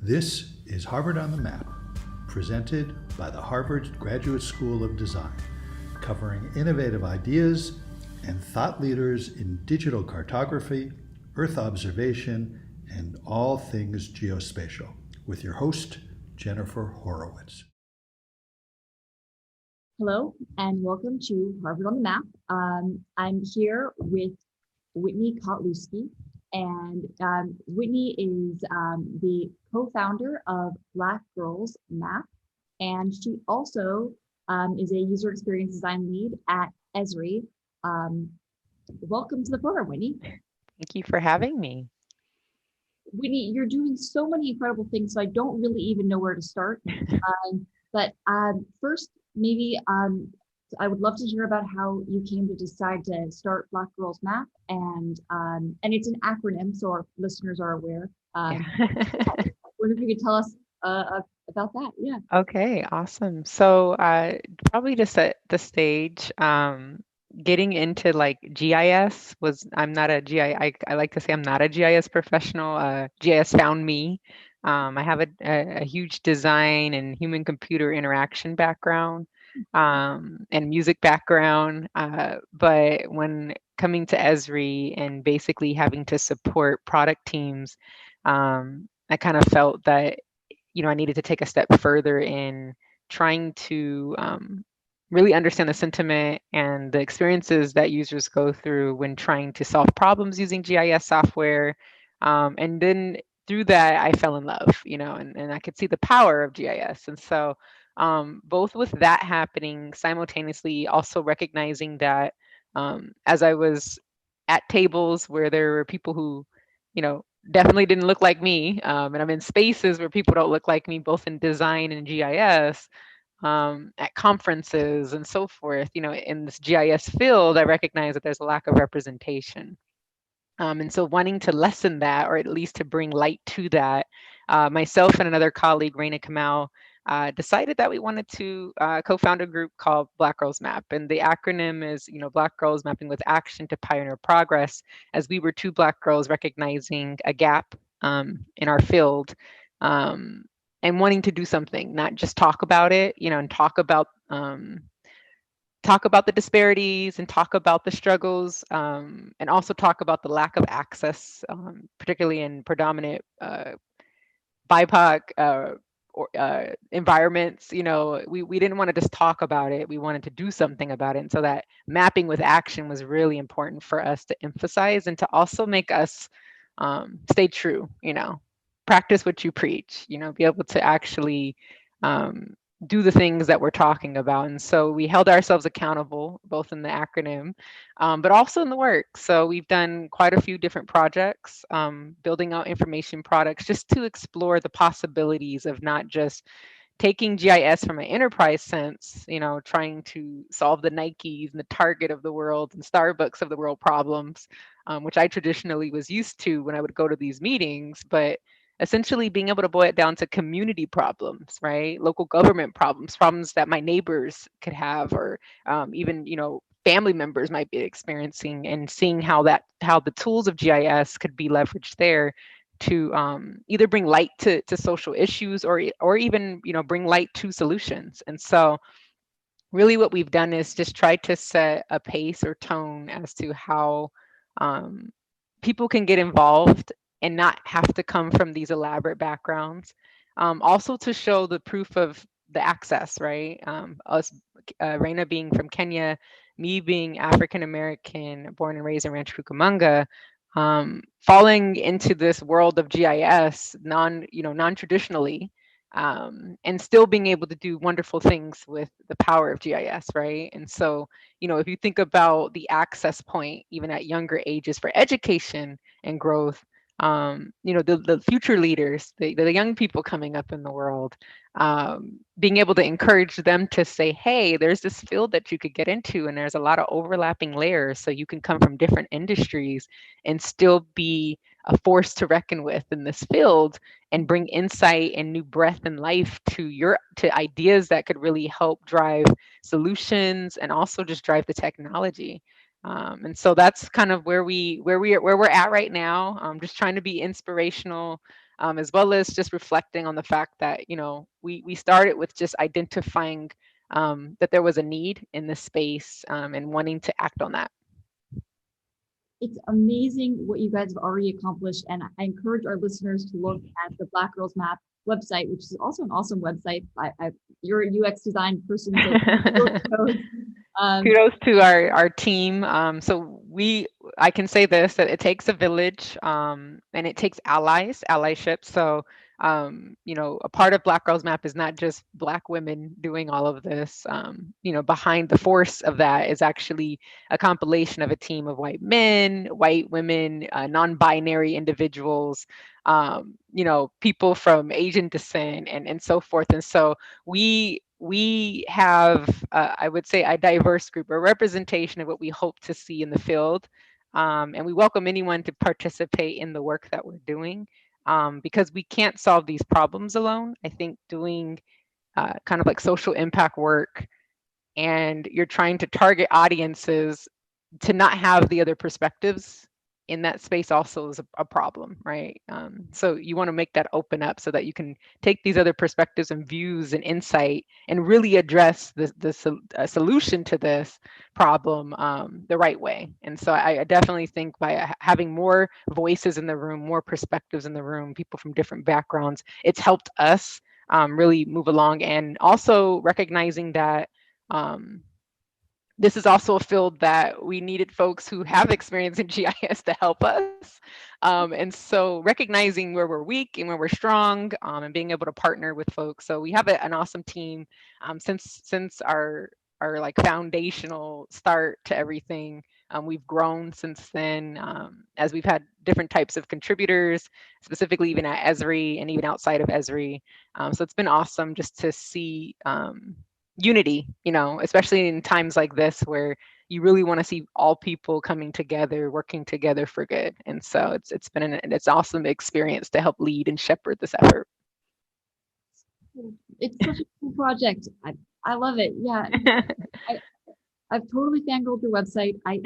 This is Harvard on the Map, presented by the Harvard Graduate School of Design, covering innovative ideas and thought leaders in digital cartography, Earth observation, and all things geospatial, with your host, Jennifer Horowitz. Hello, and welcome to Harvard on the Map. I'm here with Whitney Kotlewski, and Whitney is the co-founder of Black Girls MAPP, and she also is a user experience design lead at Esri. Welcome to the program, Whitney. Thank you for having me. Whitney, you're doing so many incredible things, so I don't really even know where to start. But first, maybe I would love to hear about how you came to decide to start Black Girls MAPP, and it's an acronym, so our listeners are aware. Yeah. I wonder if you could tell us about that. Yeah. Okay, awesome. So probably to set the stage, getting into like GIS I'm not a GIS, I like to say I'm not a GIS professional. GIS found me. I have a huge design and human computer interaction background and music background. But when coming to Esri and basically having to support product teams, I kind of felt that, I needed to take a step further in trying to really understand the sentiment and the experiences that users go through when trying to solve problems using GIS software. And then through that, I fell in love, and I could see the power of GIS. And so both with that happening simultaneously, also recognizing that as I was at tables where there were people who, definitely didn't look like me, and I'm in spaces where people don't look like me, both in design and GIS, at conferences and so forth, in this GIS field, I recognize that there's a lack of representation. And so wanting to lessen that, or at least to bring light to that, myself and another colleague, Raina Kamal, decided that we wanted to co-found a group called Black Girls MAPP. And the acronym is, Black Girls Mapping with Action to Pioneer Progress, as we were two Black girls recognizing a gap in our field, and wanting to do something, not just talk about it, and talk about the disparities and talk about the struggles, and also talk about the lack of access, particularly in predominant BIPOC environments. We didn't want to just talk about it. We wanted to do something about it. And so that mapping with action was really important for us to emphasize, and to also make us stay true, practice what you preach, be able to actually do the things that we're talking about. And so we held ourselves accountable, both in the acronym, but also in the work. So we've done quite a few different projects, building out information products, just to explore the possibilities of not just taking GIS from an enterprise sense, trying to solve the Nikes and the Target of the world and Starbucks of the world problems, which I traditionally was used to when I would go to these meetings, but essentially being able to boil it down to community problems, right? Local government problems that my neighbors could have, or even, family members might be experiencing, and seeing how the tools of GIS could be leveraged there to either bring light to social issues, or even, bring light to solutions. And so really what we've done is just try to set a pace or tone as to how people can get involved and not have to come from these elaborate backgrounds. Also to show the proof of the access, right? Us, Raina being from Kenya, me being African-American, born and raised in Rancho Cucamonga, falling into this world of GIS non-traditionally, and still being able to do wonderful things with the power of GIS, right? And so, if you think about the access point, even at younger ages, for education and growth, the future leaders, the young people coming up in the world, being able to encourage them to say, hey, there's this field that you could get into, and there's a lot of overlapping layers, so you can come from different industries and still be a force to reckon with in this field, and bring insight and new breath and life to ideas that could really help drive solutions, and also just drive the technology. And so that's kind of where we're at right now. Just trying to be inspirational, as well as just reflecting on the fact that, we started with just identifying that there was a need in this space, and wanting to act on that. It's amazing what you guys have already accomplished. And I encourage our listeners to look at the Black Girls MAPP website, which is also an awesome website. You're a UX design person, so kudos to our team. So I can say this, that it takes a village, and it takes allyship. So, a part of Black Girls MAPP is not just Black women doing all of this. Behind the force of that is actually a compilation of a team of white men, white women, non-binary individuals, people from Asian descent, and so forth. And so we have, I would say, a diverse group, a representation of what we hope to see in the field. And we welcome anyone to participate in the work that we're doing, because we can't solve these problems alone. I think doing kind of like social impact work, and you're trying to target audiences to not have the other perspectives in that space also is a problem, right? So you want to make that open up so that you can take these other perspectives and views and insight and really address the solution to this problem the right way. And so I definitely think by having more voices in the room, more perspectives in the room, people from different backgrounds, it's helped us really move along. And also recognizing that this is also a field that we needed folks who have experience in GIS to help us. And so recognizing where we're weak and where we're strong, and being able to partner with folks. So we have an awesome team since our like foundational start to everything. We've grown since then, as we've had different types of contributors, specifically even at Esri and even outside of Esri. So it's been awesome just to see unity, especially in times like this where you really want to see all people coming together, working together for good. And so it's been an awesome experience to help lead and shepherd this effort. It's such a cool project. I love it. Yeah. I've totally fangirled your website. I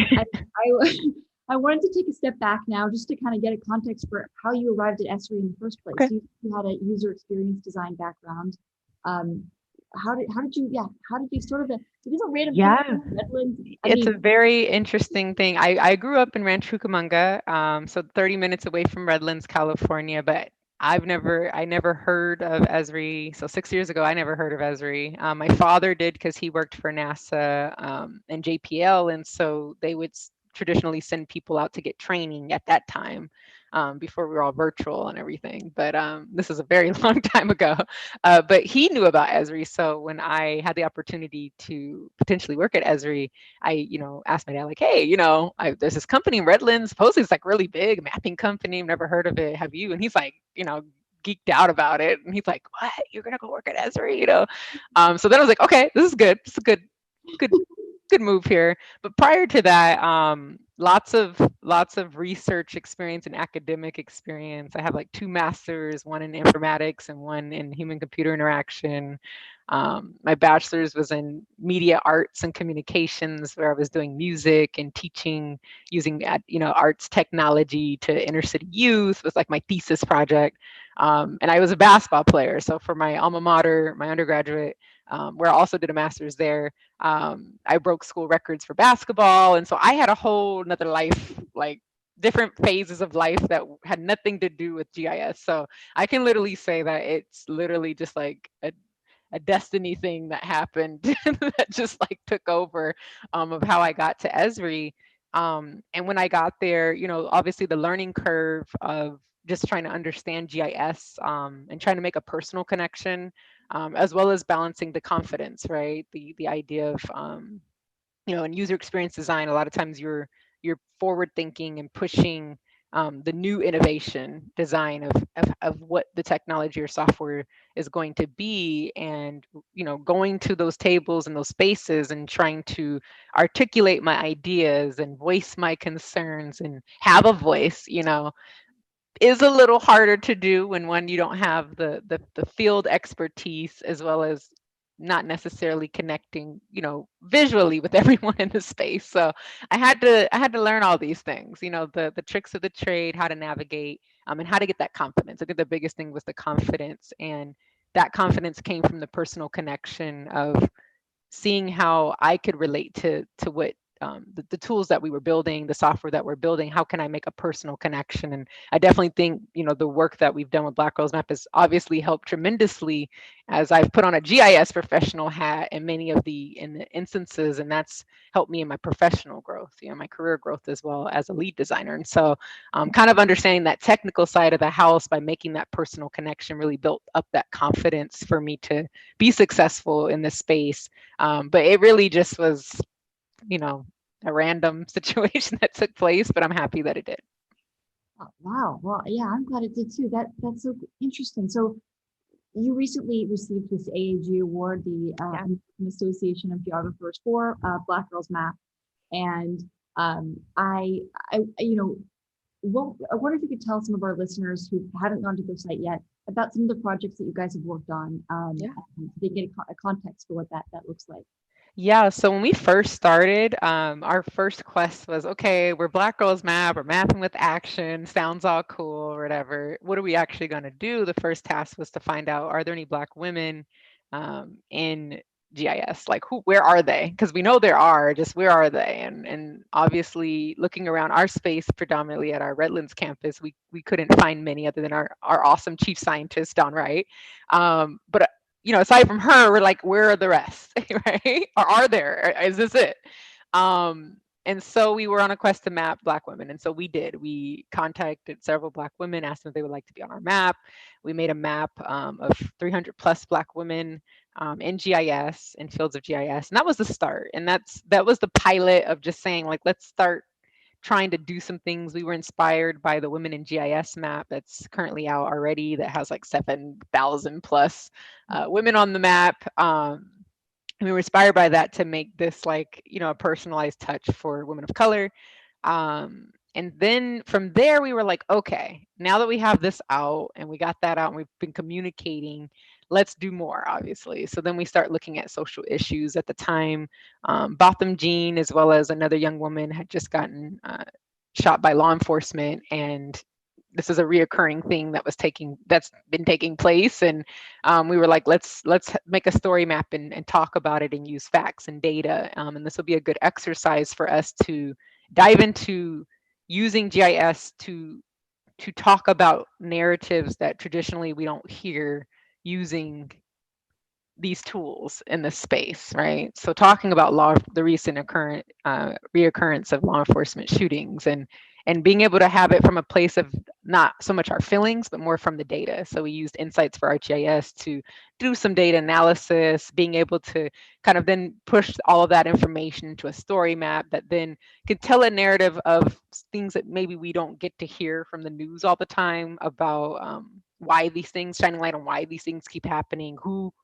wanted to take a step back now just to kind of get a context for how you arrived at Esri in the first place. Okay. You had a user experience design background. How did you sort of, it is a random Redlands. It's a very interesting thing. I grew up in Rancho Cucamonga, so 30 minutes away from Redlands, California, but I never heard of Esri. So 6 years ago, I never heard of Esri. My father did, because he worked for NASA and JPL, and so they would traditionally send people out to get training at that time, before we were all virtual and everything. But this is a very long time ago. But he knew about Esri. So when I had the opportunity to potentially work at Esri, I, asked my dad, like, hey, there's this company in Redlands. Supposedly it's like really big mapping company. I've never heard of it. Have you? And he's like, geeked out about it. And he's like, what? You're going to go work at Esri, So then I was like, okay, this is good. This is good move here. But prior to that, lots of research experience and academic experience. I have like 2 masters, one in informatics and one in human computer interaction. My bachelor's was in media arts and communications, where I was doing music and teaching using arts technology to inner city youth, was like my thesis project. And I was a basketball player. So for my alma mater, my undergraduate, where I also did a master's there, I broke school records for basketball. And so I had a whole another life, like different phases of life that had nothing to do with GIS. So I can literally say that it's literally just like a destiny thing that happened that just like took over, of how I got to Esri. And when I got there, obviously the learning curve of just trying to understand GIS, and trying to make a personal connection, as well as balancing the confidence, right? The idea of, in user experience design, a lot of times you're forward thinking and pushing the new innovation design of what the technology or software is going to be, and going to those tables and those spaces and trying to articulate my ideas and voice my concerns and have a voice, is a little harder to do when you don't have the field expertise, as well as not necessarily connecting, visually with everyone in the space. So I had to learn all these things, the tricks of the trade, how to navigate, and how to get that confidence. I think the biggest thing was the confidence, and that confidence came from the personal connection of seeing how I could relate to what the tools that we were building, the software that we're building. How can I make a personal connection? And I definitely think the work that we've done with Black Girls Map has obviously helped tremendously, as I've put on a GIS professional hat in many of the instances, and that's helped me in my professional growth, my career growth, as well as a lead designer. And so kind of understanding that technical side of the house by making that personal connection really built up that confidence for me to be successful in this space. But it really just was, a random situation that took place, but I'm happy that it did. Oh, wow. Well, yeah, I'm glad it did too. That's so interesting. So you recently received this AAG award, the American Association of Geographers for Black Girls Map. And I wonder if you could tell some of our listeners who haven't gone to the site yet about some of the projects that you guys have worked on. Yeah. So they get a context for what that looks like. Yeah, so when we first started, our first quest was, okay, we're Black Girls Map, we're mapping with action, sounds all cool, or whatever. What are we actually going to do? The first task was to find out, are there any Black women in GIS? Like, where are they? Because we know there are, just where are they? And obviously, looking around our space, predominantly at our Redlands campus, we couldn't find many other than our awesome chief scientist, Don Wright. But aside from her, we're like, where are the rest, right? Or are there? Is this it? And so we were on a quest to map Black women. And so we did. We contacted several Black women, asked them if they would like to be on our map. We made a map of 300 plus Black women in GIS, in fields of GIS. And that was the start. And that was the pilot of just saying, like, let's start trying to do some things. We were inspired by the Women in GIS map that's currently out already, that has like 7,000 plus women on the map. And we were inspired by that to make this like, a personalized touch for women of color. And then from there, we were like, okay, now that we have this out and we got that out and we've been communicating, let's do more, obviously. So then we start looking at social issues. At the time, Botham Jean, as well as another young woman, had just gotten shot by law enforcement, and this is a reoccurring thing that's been taking place. And we were like, let's make a story map and talk about it and use facts and data. And this will be a good exercise for us to dive into using GIS to talk about narratives that traditionally we don't hear using these tools in this space, right? So talking about the recent reoccurrence of law enforcement shootings, and being able to have it from a place of not so much our feelings, but more from the data. So we used insights for ArcGIS to do some data analysis, being able to kind of then push all of that information into a story map that then could tell a narrative of things that maybe we don't get to hear from the news all the time about why these things, shining light on why these things keep happening,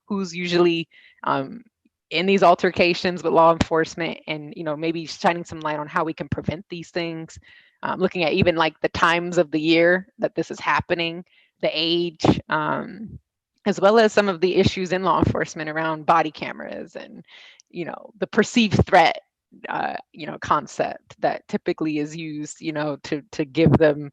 who's usually in these altercations with law enforcement, and maybe shining some light on how we can prevent these things. Looking at even like the times of the year that this is happening, the age, as well as some of the issues in law enforcement around body cameras and, the perceived threat, concept that typically is used, to give them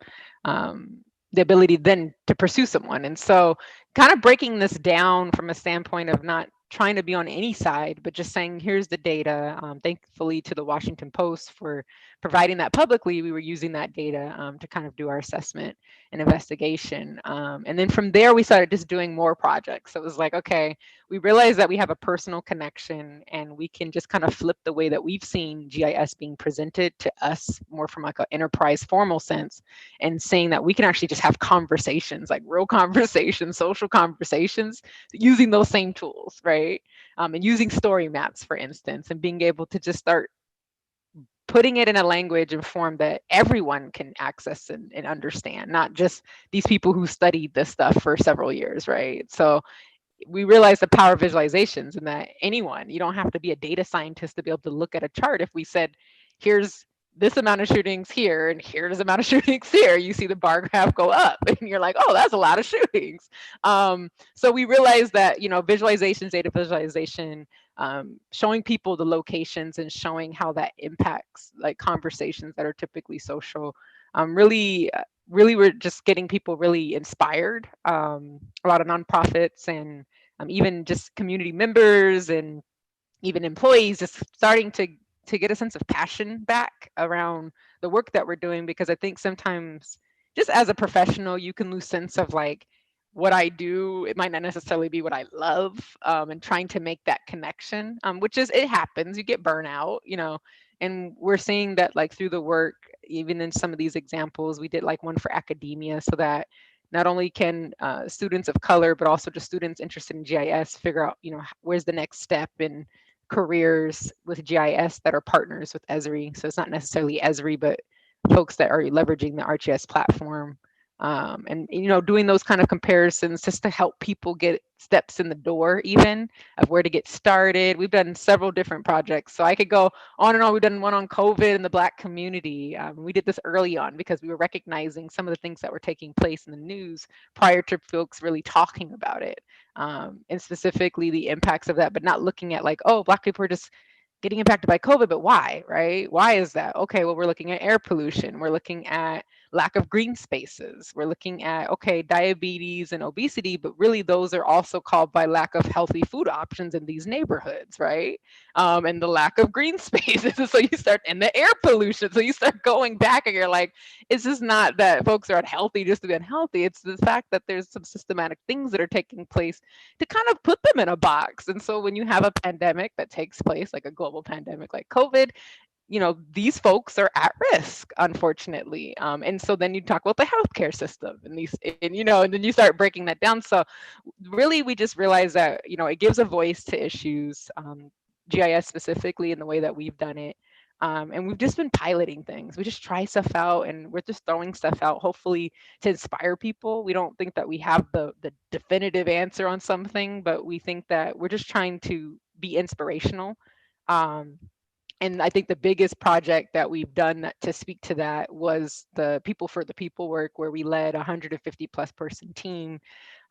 the ability then to pursue someone. And so kind of breaking this down from a standpoint of not trying to be on any side, but just saying, here's the data. Thankfully to the Washington Post for providing that publicly. We were using that data to kind of do our assessment and investigation. And then from there, we started just doing more projects. So it was like, okay, we realized that we have a personal connection, and we can just kind of flip the way that we've seen GIS being presented to us more from like an enterprise formal sense, and saying that we can actually just have conversations, like real conversations, social conversations, using those same tools, right? And using story maps, for instance, and being able to just start putting it in a language and form that everyone can access and understand, not just these people who studied this stuff for several years, right? So we realize the power of visualizations, and that anyone, you don't have to be a data scientist to be able to look at a chart. If we said, here's this amount of shootings here and here's the amount of shootings here, you see the bar graph go up and you're like, oh, that's a lot of shootings. So we realized that, visualization, data visualization, showing people the locations and showing how that impacts like conversations that are typically social, really we're just getting people really inspired. A lot of nonprofits and even just community members and even employees just starting to get a sense of passion back around the work that we're doing, because I think sometimes just as a professional you can lose sense of like what I do, it might not necessarily be what I love, and trying to make that connection, which is, it happens, you get burnout, and we're seeing that like through the work, even in some of these examples, we did like one for academia so that not only can students of color, but also just students interested in GIS figure out, where's the next step in careers with GIS that are partners with Esri. So it's not necessarily Esri, but folks that are leveraging the ArcGIS platform. And doing those kind of comparisons just to help people get steps in the door, even of where to get started. We've done several different projects, so I could go on and on. We've done one on COVID in the Black community. We did this early on because we were recognizing some of the things that were taking place in the news prior to folks really talking about it, and specifically the impacts of that, but not looking at like, oh, Black people are just getting impacted by COVID, but why, right? Why is that? Okay, well, we're looking at air pollution. We're looking at lack of green spaces. We're looking at, okay, diabetes and obesity, but really those are also caused by lack of healthy food options in these neighborhoods, right? And the lack of green spaces. So you start, and the air pollution. So you start going back and you're like, it's just not that folks are unhealthy just to be unhealthy. It's the fact that there's some systematic things that are taking place to kind of put them in a box. And so when you have a pandemic that takes place, like a global pandemic like COVID, these folks are at risk, unfortunately. And so then you talk about the healthcare system and and then you start breaking that down. So really, we just realize that, it gives a voice to issues, GIS specifically in the way that we've done it. And we've just been piloting things. We just try stuff out and we're just throwing stuff out, hopefully to inspire people. We don't think that we have the definitive answer on something, but we think that we're just trying to be inspirational. And I think the biggest project that we've done to speak to that was the People for the People work, where we led a 150 plus person team,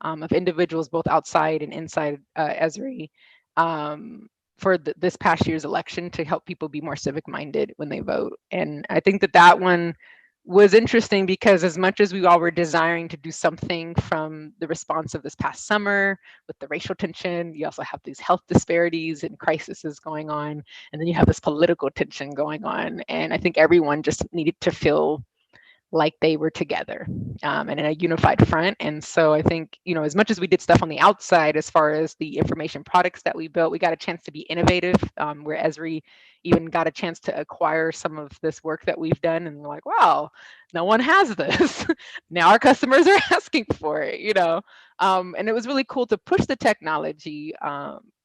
of individuals both outside and inside Esri, for this past year's election to help people be more civic minded when they vote. And I think that one was interesting because as much as we all were desiring to do something from the response of this past summer with the racial tension, you also have these health disparities and crises going on, and then you have this political tension going on. And I think everyone just needed to feel like they were together, and in a unified front. And so I think, as much as we did stuff on the outside, as far as the information products that we built, we got a chance to be innovative, where Esri even got a chance to acquire some of this work that we've done. And we're like, wow, no one has this. Now our customers are asking for it, and it was really cool to push the technology,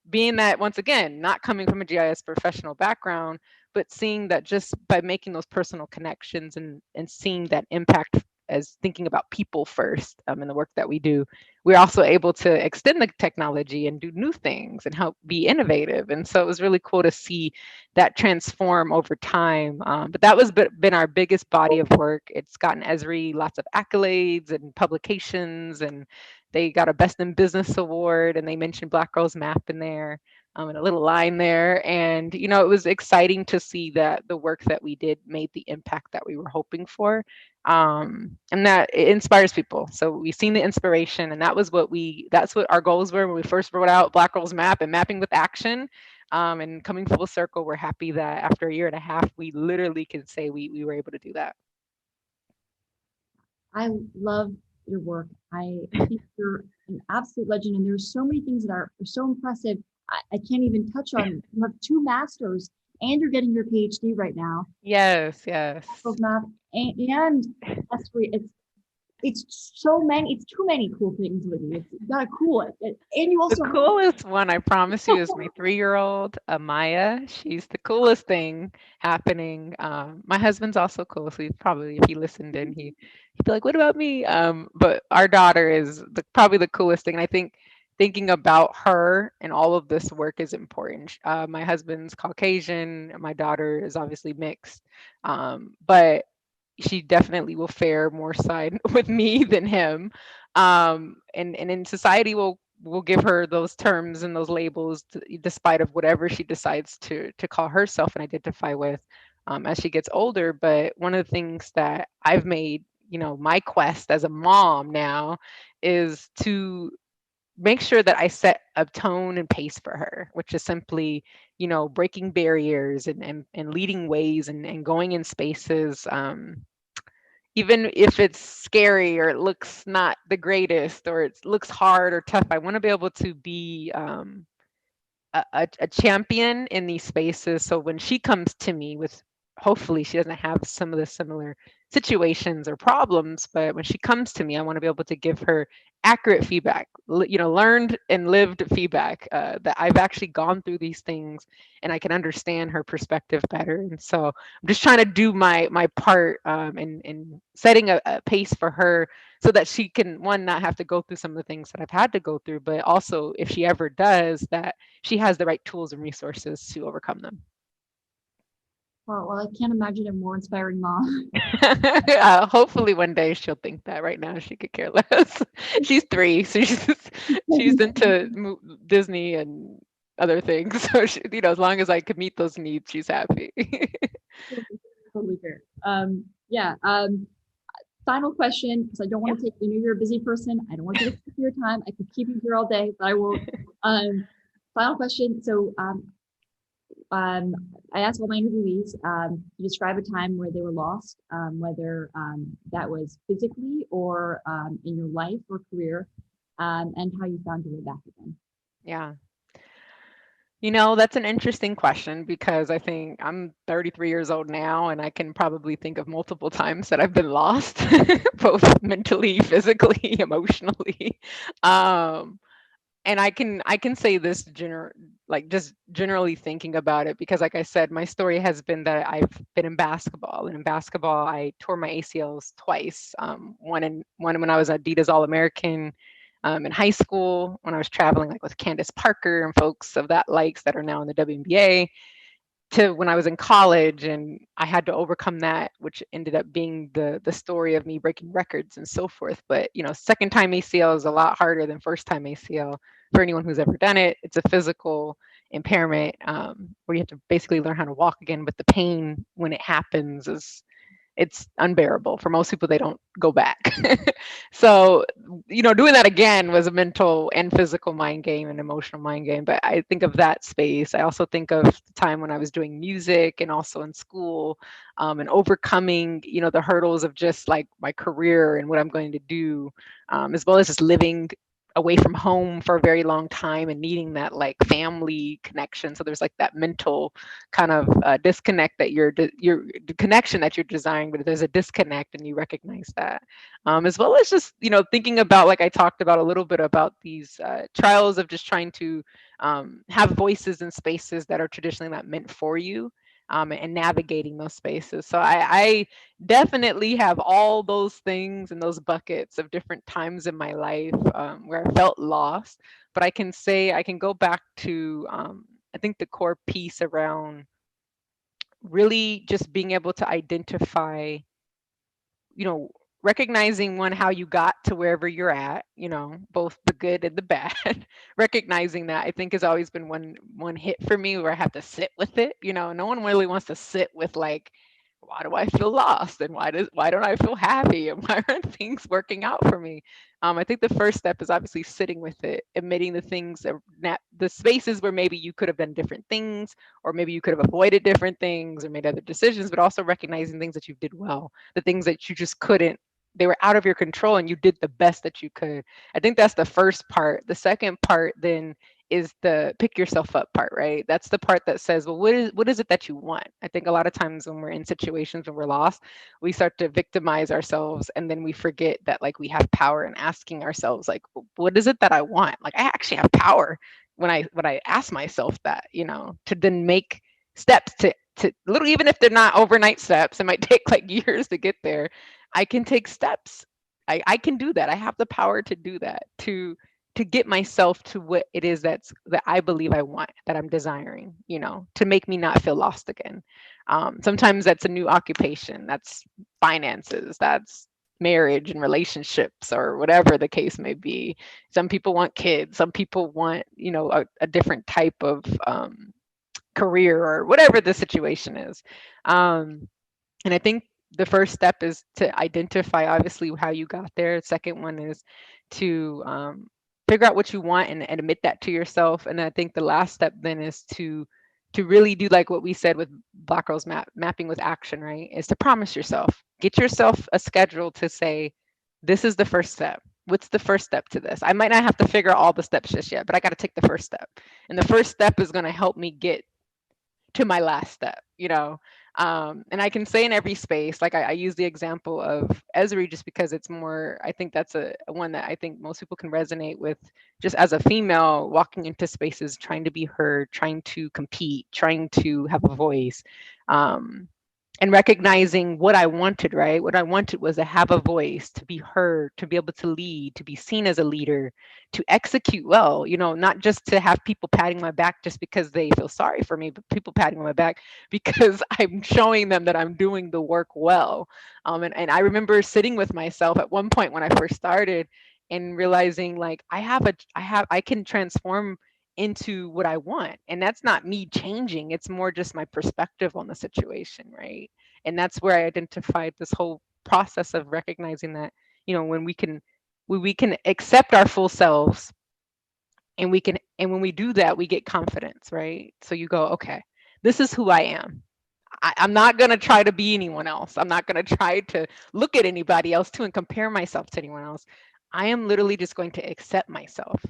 being that, once again, not coming from a GIS professional background, but seeing that just by making those personal connections and seeing that impact as thinking about people first, in the work that we do, we're also able to extend the technology and do new things and help be innovative. And so it was really cool to see that transform over time. But that was been our biggest body of work. It's gotten Esri lots of accolades and publications, and they got a Best in Business award, and they mentioned Black Girls MAPP in there, and a little line there. And, it was exciting to see that the work that we did made the impact that we were hoping for, and that it inspires people. So we've seen the inspiration, and that's what our goals were when we first wrote out Black Girls MAPP and mapping with action. And coming full circle, we're happy that after a year and a half, we literally can say we were able to do that. I love your work. I think you're an absolute legend, and there's so many things that are so impressive. I can't even touch on. You have 2 masters, and you're getting your PhD right now. Yes. Math and Esri. It's so many. It's too many cool things with you. It's gotta cool it. And you also the coolest one, I promise you, is my 3-year-old Amaya. She's the coolest thing happening. My husband's also cool, so he'd probably, if he listened in, he'd be like, "What about me?" But our daughter is probably the coolest thing. And I think thinking about her and all of this work is important. My husband's Caucasian, my daughter is obviously mixed, but she definitely will fare more side with me than him. And in society will give her those terms and those labels despite of whatever she decides to call herself and identify with as she gets older. But one of the things that I've made, my quest as a mom now is to make sure that I set a tone and pace for her, which is simply, breaking barriers and leading ways and going in spaces, even if it's scary or it looks not the greatest or it looks hard or tough. I want to be able to be a champion in these spaces. So when she comes to me with, hopefully she doesn't have some of the similar situations or problems, but when she comes to me, I want to be able to give her accurate feedback, learned and lived feedback, that I've actually gone through these things and I can understand her perspective better. And so I'm just trying to do my part in setting a pace for her so that she can, one, not have to go through some of the things that I've had to go through, but also if she ever does, that she has the right tools and resources to overcome them. Well, I can't imagine a more inspiring mom. Hopefully one day she'll think that. Right now she could care less. She's 3, so she's into Disney and other things. So she, as long as I could meet those needs, she's happy. Totally fair. Yeah. Final question, because I don't want to take, you're a busy person. I don't want to take your time. I could keep you here all day, but I won't. Final question. So I asked all my interviewees to describe a time where they were lost, whether that was physically or in your life or career, and how you found your way back again. Yeah. That's an interesting question because I think I'm 33 years old now and I can probably think of multiple times that I've been lost, both mentally, physically, emotionally. And I can say this just generally thinking about it, because like I said, my story has been that I've been in basketball, and in basketball I tore my ACLs twice. One when I was Adidas All-American in high school, when I was traveling like with Candace Parker and folks of that likes that are now in the WNBA, to when I was in college and I had to overcome that, which ended up being the story of me breaking records and so forth. But second time ACL is a lot harder than first time ACL for anyone who's ever done it. It's a physical impairment where you have to basically learn how to walk again, but the pain when it happens it's unbearable. For most people, they don't go back. So, doing that again was a mental and physical mind game and emotional mind game. But I think of that space. I also think of the time when I was doing music and also in school, and overcoming, the hurdles of just like my career and what I'm going to do, as well as just living away from home for a very long time and needing that like family connection. So there's like that mental kind of disconnect that the connection that you're desiring, but there's a disconnect and you recognize that. As well as just, thinking about, like I talked about a little bit about these trials of just trying to have voices in spaces that are traditionally not meant for you. And navigating those spaces. So I definitely have all those things and those buckets of different times in my life where I felt lost. But I can go back to, I think the core piece around really just being able to identify, recognizing one, how you got to wherever you're at, both the good and the bad. Recognizing that, I think, has always been one hit for me where I have to sit with it. No one really wants to sit with like, why do I feel lost and why don't I feel happy and why aren't things working out for me? I think the first step is obviously sitting with it, admitting the things the spaces where maybe you could have done different things, or maybe you could have avoided different things or made other decisions, but also recognizing things that you did well, the things that you just couldn't, they were out of your control and you did the best that you could. I think that's the first part. The second part then is the pick yourself up part, right? That's the part that says, well, what is it that you want? I think a lot of times when we're in situations when we're lost, we start to victimize ourselves, and then we forget that like we have power, and asking ourselves like, what is it that I want? Like I actually have power when I ask myself that, to then make steps to literally, even if they're not overnight steps, it might take like years to get there. I can take steps. I can do that. I have the power to do that, to get myself to what it is that I believe I want, that I'm desiring, to make me not feel lost again. Sometimes that's a new occupation, that's finances, that's marriage and relationships, or whatever the case may be. Some people want kids, some people want, a different type of career, or whatever the situation is. And I think the first step is to identify, obviously, how you got there. The second one is to figure out what you want and admit that to yourself. And I think the last step then is to really do like what we said with Black Girls mapping with action, right? Is to promise yourself, get yourself a schedule to say, this is the first step. What's the first step to this? I might not have to figure out all the steps just yet, but I got to take the first step. And the first step is going to help me get to my last step, and I can say in every space, like I use the example of Esri just because it's more, I think that's a one that I think most people can resonate with, just as a female walking into spaces, trying to be heard, trying to compete, trying to have a voice, and recognizing what I wanted, right? What I wanted was to have a voice, to be heard, to be able to lead, to be seen as a leader, to execute well, not just to have people patting my back just because they feel sorry for me, but people patting my back because I'm showing them that I'm doing the work well. And I remember sitting with myself at one point when I first started and realizing like I can transform into what I want. And that's not me changing, it's more just my perspective on the situation, right? And that's where I identified this whole process of recognizing that, when we can accept our full selves, and when we do that, we get confidence, right? So you go, okay, this is who I am. I'm not going to try to be anyone else. I'm not going to try to look at anybody else too and compare myself to anyone else. I am literally just going to accept myself.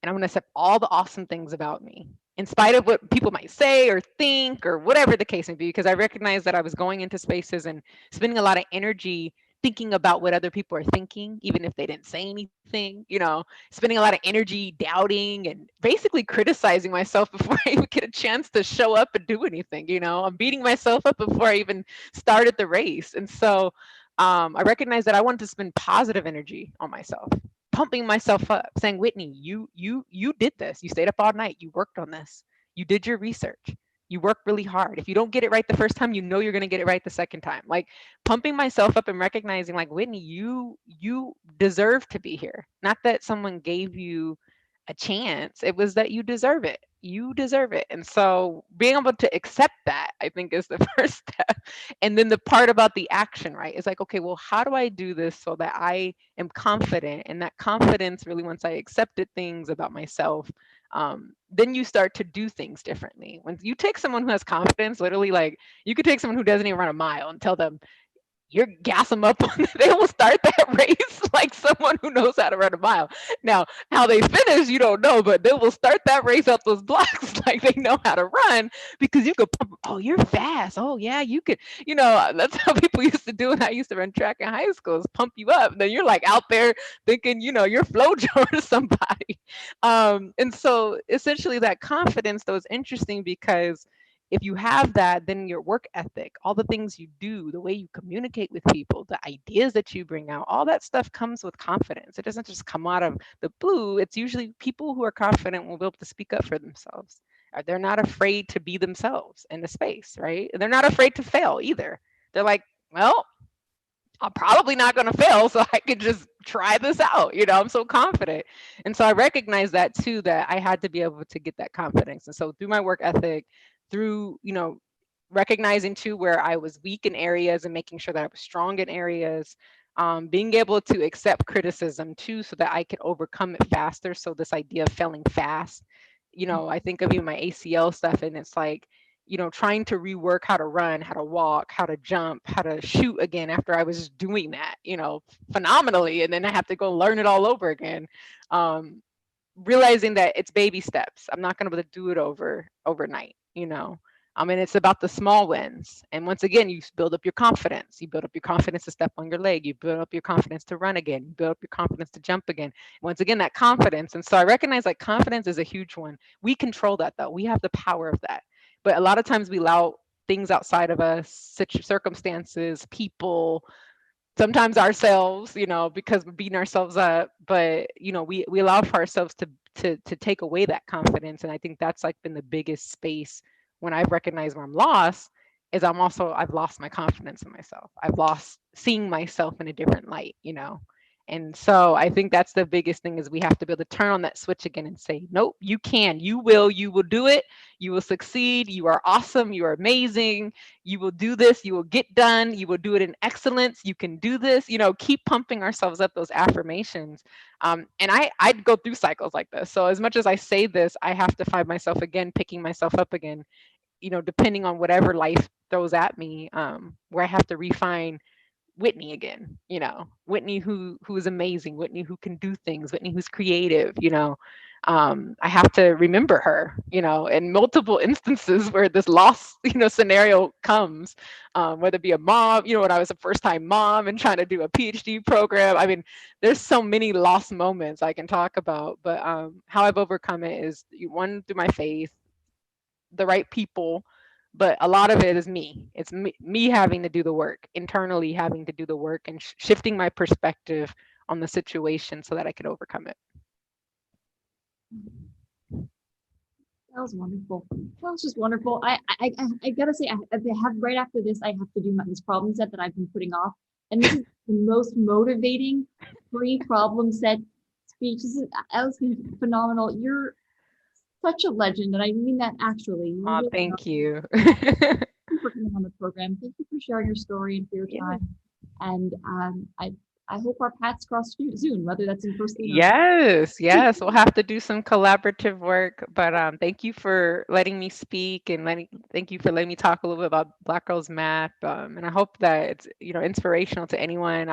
And I'm going to accept all the awesome things about me, in spite of what people might say or think or whatever the case may be, because I recognized that I was going into spaces and spending a lot of energy thinking about what other people are thinking, even if they didn't say anything, spending a lot of energy doubting and basically criticizing myself before I even get a chance to show up and do anything. I'm beating myself up before I even started the race. And so I recognized that I wanted to spend positive energy on myself, pumping myself up, saying, Whitney, you did this. You stayed up all night. You worked on this. You did your research. You worked really hard. If you don't get it right the first time, you're going to get it right the second time. Like pumping myself up and recognizing like, Whitney, you deserve to be here. Not that someone gave you a chance. It was that you deserve it. You deserve it. And so being able to accept that, I think, is the first step. And then the part about the action, right? Is like, okay, well, how do I do this so that I am confident? And that confidence really, once I accepted things about myself, then you start to do things differently. When you take someone who has confidence, literally, like you could take someone who doesn't even run a mile and tell them, you're gas them up on they will start that race like someone who knows how to run a mile. Now, how they finish, you don't know, but they will start that race up those blocks like they know how to run, because you could pump, oh, you're fast. Oh yeah, you could, that's how people used to do it. I used to run track in high school, is pump you up. And then you're like out there thinking, you're FloJo or somebody. And so essentially that confidence though is interesting, because if you have that, then your work ethic, all the things you do, the way you communicate with people, the ideas that you bring out, all that stuff comes with confidence. It doesn't just come out of the blue. It's usually people who are confident will be able to speak up for themselves. Or they're not afraid to be themselves in the space, right? And they're not afraid to fail either. They're like, well, I'm probably not going to fail, so I could just try this out. I'm so confident. And so I recognize that too, that I had to be able to get that confidence. And so through my work ethic, through, recognizing too where I was weak in areas and making sure that I was strong in areas, being able to accept criticism too, so that I could overcome it faster. So this idea of failing fast, I think of even my ACL stuff, and it's like, trying to rework how to run, how to walk, how to jump, how to shoot again after I was doing that, phenomenally. And then I have to go learn it all over again. Realizing that it's baby steps. I'm not going to be able to do it overnight, and it's about the small wins. And once again, you build up your confidence. You build up your confidence to step on your leg. You build up your confidence to run again. You build up your confidence to jump again. Once again, that confidence. And so I recognize like confidence is a huge one. We control that though. We have the power of that. But a lot of times we allow things outside of us, such circumstances, people, sometimes ourselves, because we're beating ourselves up, but we allow for ourselves to take away that confidence. And I think that's like been the biggest space when I've recognized where I'm lost, is I've lost my confidence in myself. I've lost seeing myself in a different light. And so I think that's the biggest thing, is we have to be able to turn on that switch again and say, nope, you can, you will do it. You will succeed. You are awesome. You are amazing. You will do this. You will get done. You will do it in excellence. You can do this. Keep pumping ourselves up, those affirmations. And I'd go through cycles like this. So as much as I say this, I have to find myself again, picking myself up again, depending on whatever life throws at me, where I have to refine Whitney again, Whitney who is amazing, Whitney who can do things, Whitney who's creative. I have to remember her, in multiple instances where this loss, scenario comes, whether it be a mom, when I was a first time mom and trying to do a PhD program. I mean, there's so many lost moments I can talk about, but how I've overcome it is, one, through my faith, the right people, but a lot of it is me. It's me having to do the work, internally having to do the work, and shifting my perspective on the situation so that I could overcome it. That was wonderful. That was just wonderful. I gotta say, I have right after this, I have to do this problem set that I've been putting off, and this is the most motivating pre-problem set speech. That was phenomenal. You're such a legend, and I mean that actually. Oh, thank you. Thank you for coming on the program. Thank you for sharing your story and for your time. And I hope our paths cross soon, whether that's in person. Yes, we'll have to do some collaborative work. But thank you for letting me speak, and thank you for letting me talk a little bit about Black Girls MAPP. And I hope that it's inspirational to anyone.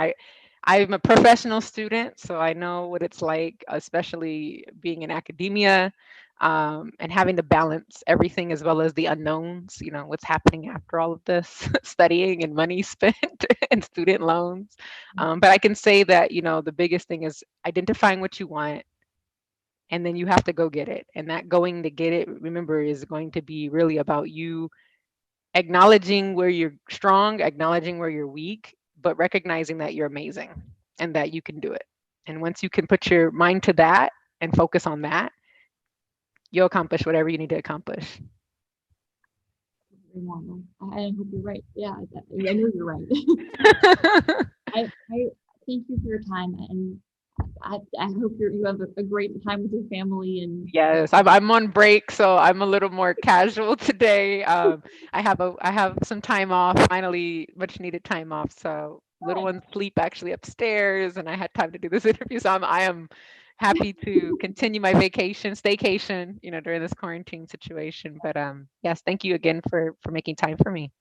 I'm a professional student, so I know what it's like, especially being in academia, and having to balance everything as well as the unknowns, what's happening after all of this studying and money spent and student loans. But I can say that, the biggest thing is identifying what you want, and then you have to go get it. And that going to get it, remember, is going to be really about you acknowledging where you're strong, acknowledging where you're weak, but recognizing that you're amazing and that you can do it. And once you can put your mind to that and focus on that, you'll accomplish whatever you need to accomplish. I hope you're right. Yeah, I know you're right. I thank you for your time, and I hope you have a great time with your family. And yes, I'm on break, so I'm a little more casual today. I have some time off, finally, much needed time off. So little ones sleep actually upstairs, and I had time to do this interview. So I am happy to continue my staycation, during this quarantine situation. But yes, thank you again for making time for me.